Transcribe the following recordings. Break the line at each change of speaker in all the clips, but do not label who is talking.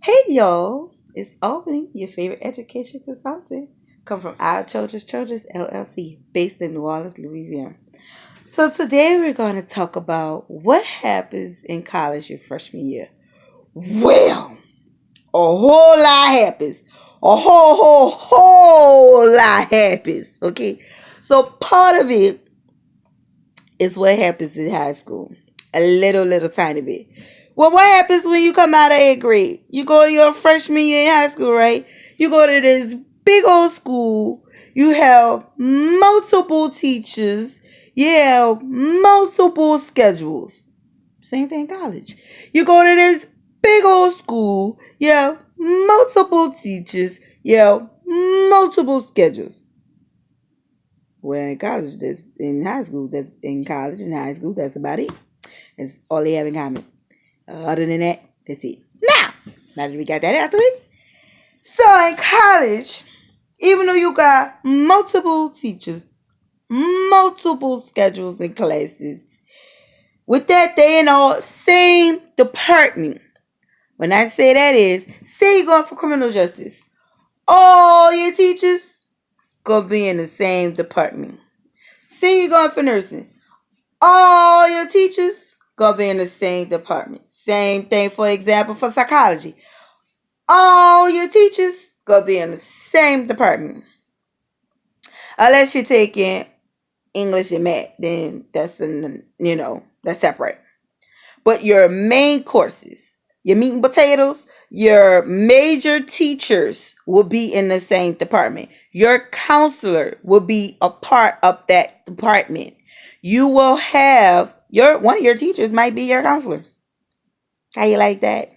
Hey y'all, it's Albany, your favorite education consultant, come from Our Children's LLC, based in New Orleans, Louisiana. So today we're going to talk about what happens in college your freshman year. Well, a whole lot happens. A whole lot happens. Okay, so part of it is what happens in high school. A little tiny bit. Well, what happens when you come out of eighth grade? You go to your freshman year in high school, right? You go to this big old school. You have multiple teachers. You have multiple schedules. Same thing in college. You go to this big old school. You have multiple teachers. You have multiple schedules. Well, in college, that's in high school. That's in college and high school. That's about it. That's all they have in common. Other than that, that's it. Now that we got that out the way. So in college, even though you got multiple teachers, multiple schedules and classes, with that they in all same department. When I say that is, say you're going for criminal justice, all your teachers gonna be in the same department. Say you're going for nursing, all your teachers gonna be in the same department. Same thing, for example, for psychology. All your teachers gonna be in the same department. Unless you're taking English and math, then that's separate. But your main courses, your meat and potatoes, your major teachers will be in the same department. Your counselor will be a part of that department. You will have one of your teachers might be your counselor. How you like that?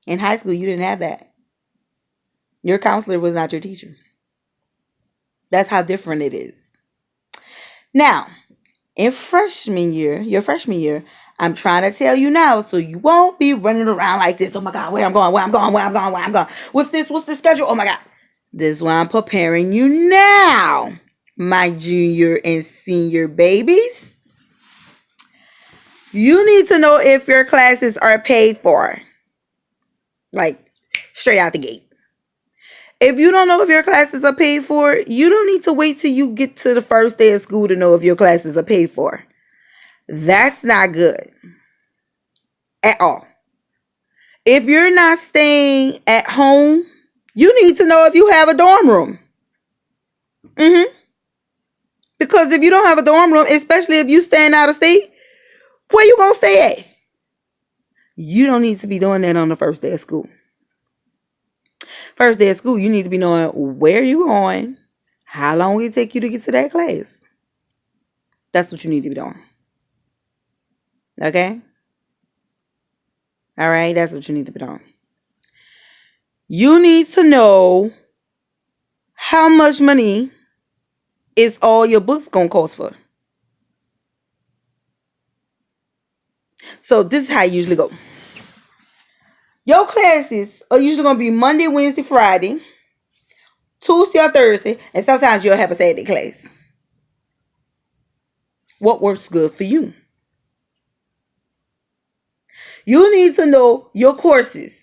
In high school, you didn't have that. Your counselor was not your teacher. That's how different it is. Now, in your freshman year, I'm trying to tell you now so you won't be running around like this. Oh my God, where I'm going, where I'm going, where I'm going, where I'm going. What's this? What's the schedule? Oh my God. This is why I'm preparing you now, my junior and senior babies. You need to know if your classes are paid for. Like, straight out the gate. If you don't know if your classes are paid for, you don't need to wait till you get to the first day of school to know if your classes are paid for. That's not good at all. If you're not staying at home, you need to know if you have a dorm room. Because if you don't have a dorm room, especially if you staying out of state, where you gonna stay at? You don't need to be doing that on the first day of school. First day of school, you need to be knowing where you going, how long will it take you to get to that class. That's what you need to be doing. Okay? All right, that's what you need to be doing. You need to know how much money is all your books gonna cost for. So this is how it usually go. Your classes are usually gonna be Monday, Wednesday, Friday, Tuesday or Thursday, and sometimes you'll have a Saturday class. What works good for you? You need to know your courses.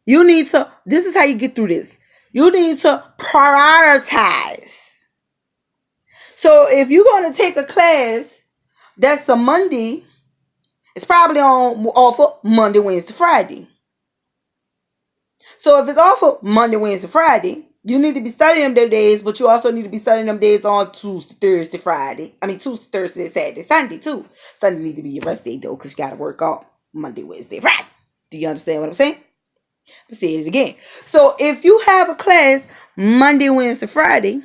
This is how you get through this. You need to prioritize. So if you're going to take a class that's a Monday, it's probably on offer Monday, Wednesday, Friday. So if it's offer Monday, Wednesday, Friday, you need to be studying them days, but you also need to be studying them days on Tuesday, Thursday, Friday. Tuesday, Thursday, Saturday, Sunday too. Sunday need to be your rest day though, because you got to work on Monday, Wednesday, Friday. Do you understand what I'm saying? Let's say it again. So if you have a class Monday, Wednesday, Friday,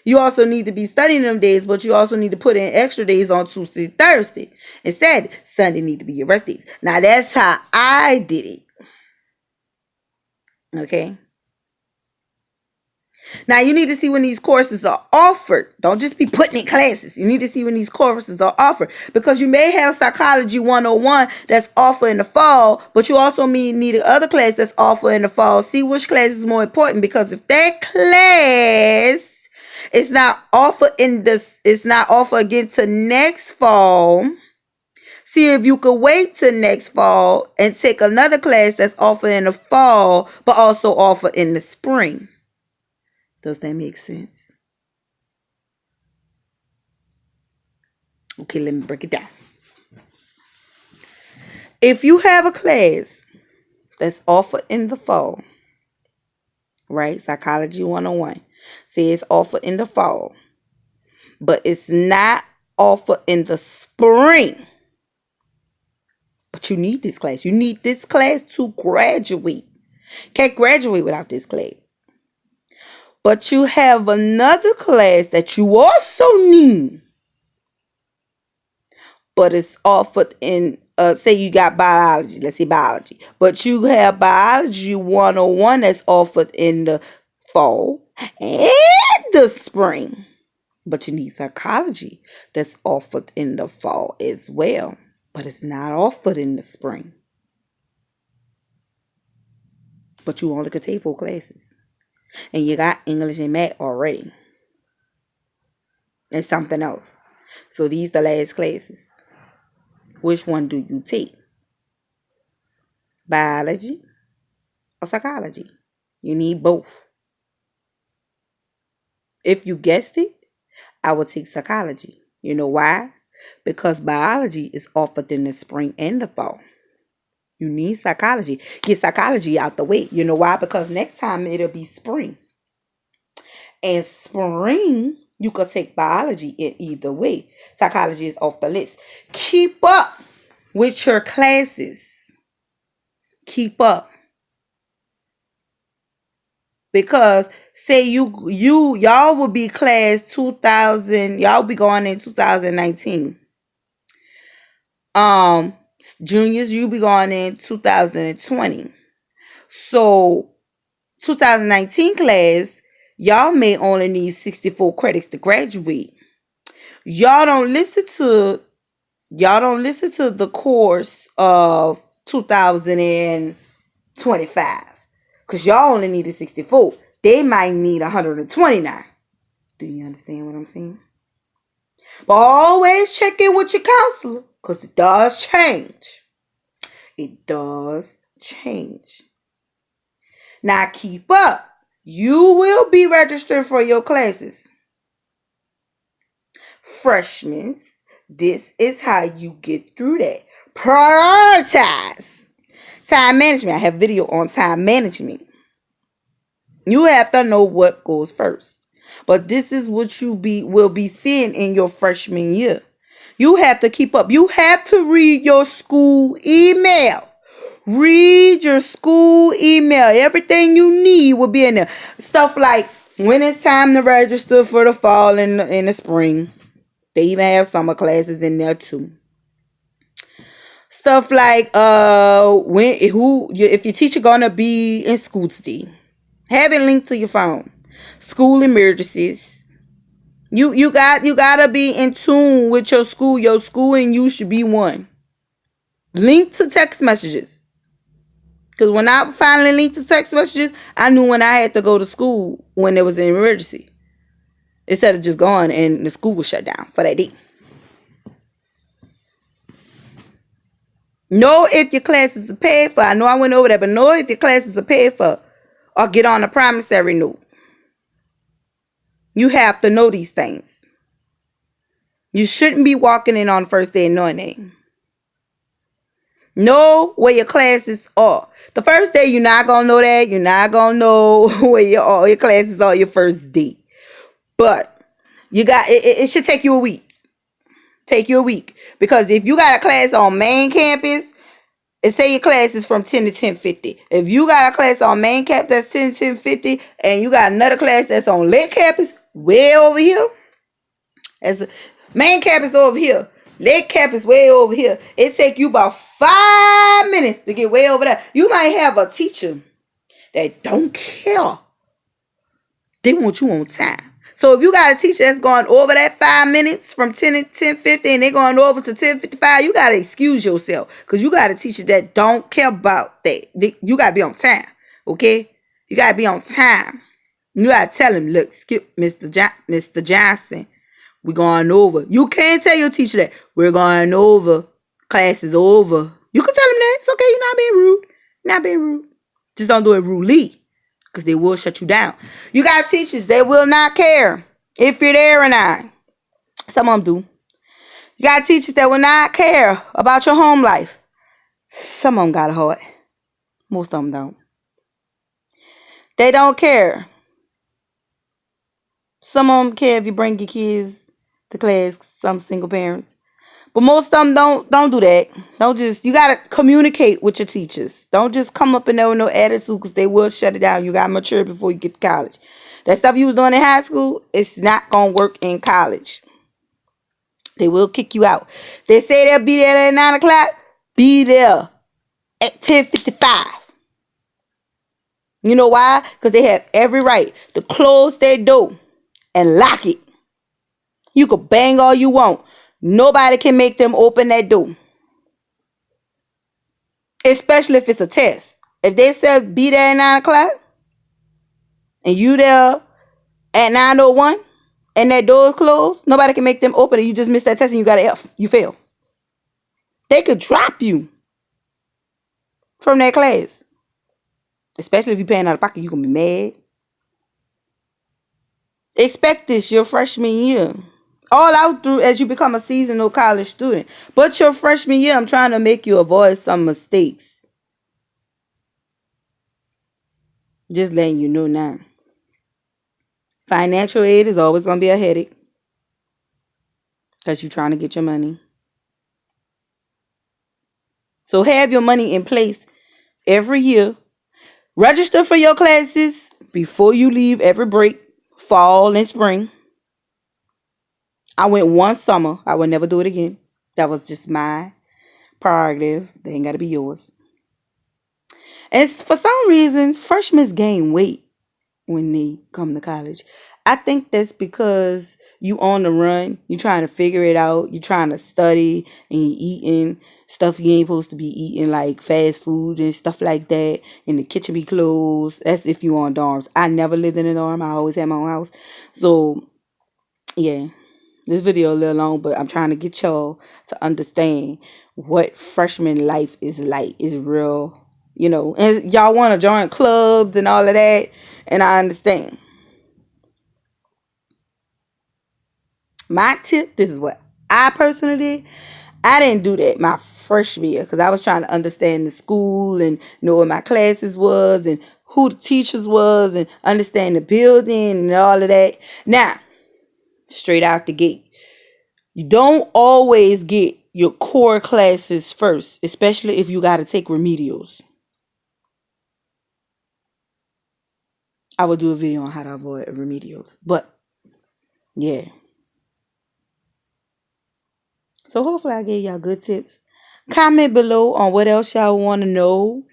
you also need to be studying them days, but you also need to put in extra days on Tuesday, Thursday. Instead, Sunday need to be your rest days. Now that's how I did it. Okay. Now you need to see when these courses are offered. Don't just be putting in classes. You need to see when these courses are offered, because you may have psychology 101 that's offered in the fall, but you also need other class that's offered in the fall. See which class is more important, because if that class is not offered again to next fall, See if you could wait till next fall and take another class that's offered in the fall, but also offered in the spring. Does that make sense? Okay, let me break it down. If you have a class that's offered in the fall, right? Psychology 101. Say it's offered in the fall, but it's not offered in the spring. But you need this class. You need this class to graduate. Can't graduate without this class. But you have another class that you also need, but it's offered in, say you got biology, let's say biology, but you have biology 101 that's offered in the fall and the spring, but you need psychology that's offered in the fall as well, but it's not offered in the spring. But you only could take 4 classes, and you got English and math already, and something else. So these the last classes. Which one do you take? Biology or psychology? You need both. If you guessed it, I would take psychology. You know why? Because biology is offered in the spring and the fall. You need psychology. Get psychology out the way. You know why? Because next time it'll be spring. And spring, you could take biology in either way. Psychology is off the list. Keep up with your classes. Keep up. Because say y'all will be class 2000, y'all be going in 2019. Juniors, you be going in 2020. So 2019 class, y'all may only need 64 credits to graduate. Y'all don't listen to the course of 2025. Because y'all only needed 64. They might need 129. Do you understand what I'm saying? But always check in with your counselor. Because it does change. It does change. Now keep up. You will be registering for your classes. Freshmen, this is how you get through that. Prioritize. Time management. I have video on time management. You have to know what goes first. But this is what you will be seeing in your freshman year. You have to keep up. You have to read your school email. Read your school email. Everything you need will be in there. Stuff like when it's time to register for the fall and in the spring. They even have summer classes in there too. Stuff like if your teacher gonna be in school today. Have it linked to your phone. School emergencies. You gotta be in tune with your school. Your school and you should be one. Link to text messages. Because when I finally linked to text messages, I knew when I had to go to school when there was an emergency. Instead of just going and the school was shut down for that day. Know if your classes are paid for. I know I went over that, but know if your classes are paid for. Or get on a promissory note. You have to know these things. You shouldn't be walking in on the first day and knowing that. Know where your classes are. The first day, you're not going to know that. You're not going to know where all your classes are your first day. But it should take you a week. Take you a week. Because if you got a class on main campus, and say your class is from 10 to 10:50. If you got a class on main campus that's 10 to 10:50, and you got another class that's on lit campus, way over here. As a main campus over here, lit campus way over here. It take you about 5 minutes to get way over there. You might have a teacher that don't care. They want you on time. So if you got a teacher that's going over that 5 minutes from 10 to 10:50 and they're going over to 10:55, you got to excuse yourself. Because you got a teacher that don't care about that. You got to be on time. Okay? You got to be on time. You got to tell him, look, skip Mr. Johnson. We're going over. You can't tell your teacher that. We're going over class is over. You can tell them that. It's okay. You're not being rude. Not being rude. Just don't do it rudely, because they will shut you down. You got teachers, they will not care if you're there or not. Some of them do. You got teachers that will not care about your home life. Some of them got a heart. Most of them don't. They don't care. Some of them care if you bring your kids to class. Some single parents. But most of them don't do that. Don't just, you gotta communicate with your teachers. Don't just come up in there with no attitude, because they will shut it down. You gotta mature before you get to college. That stuff you was doing in high school, it's not gonna work in college. They will kick you out. They say they'll be there at 9 o'clock. Be there at 10:55. You know why? Because they have every right to close their door and lock it. You can bang all you want. Nobody can make them open that door. Especially if it's a test. If they said be there at 9 o'clock and you there at 9:01 and that door is closed, nobody can make them open it. You just missed that test and you got an F. You fail. They could drop you from that class. Especially if you're paying out of pocket, you're going to be mad. Expect this your freshman year. All out through as you become a seasonal college student. But your freshman year, I'm trying to make you avoid some mistakes. Just letting you know now. Financial aid is always going to be a headache, because you're trying to get your money. So have your money in place every year. Register for your classes before you leave every break, fall and spring. I went one summer. I would never do it again. That was just my prerogative. They ain't got to be yours. And for some reason, freshmen gain weight when they come to college. I think that's because you on the run. You trying to figure it out. You trying to study and you eating stuff you ain't supposed to be eating, like fast food and stuff like that. And the kitchen be closed. That's if you on dorms. I never lived in a dorm. I always had my own house. So, yeah. This video a little long, but I'm trying to get y'all to understand what freshman life is like. It's real, you know. And y'all want to join clubs and all of that, and I understand. My tip, this is what I personally did. I didn't do that my freshman year, because I was trying to understand the school and know what my classes was and who the teachers was and understand the building and all of that. Now, straight out the gate, you don't always get your core classes first, especially if you got to take remedials. I will do a video on how to avoid remedials, but yeah. So hopefully I gave y'all good tips. Comment below on what else y'all want to know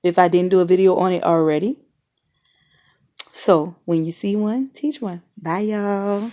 if I didn't do a video on it already. So when you see one, teach one. Bye, y'all.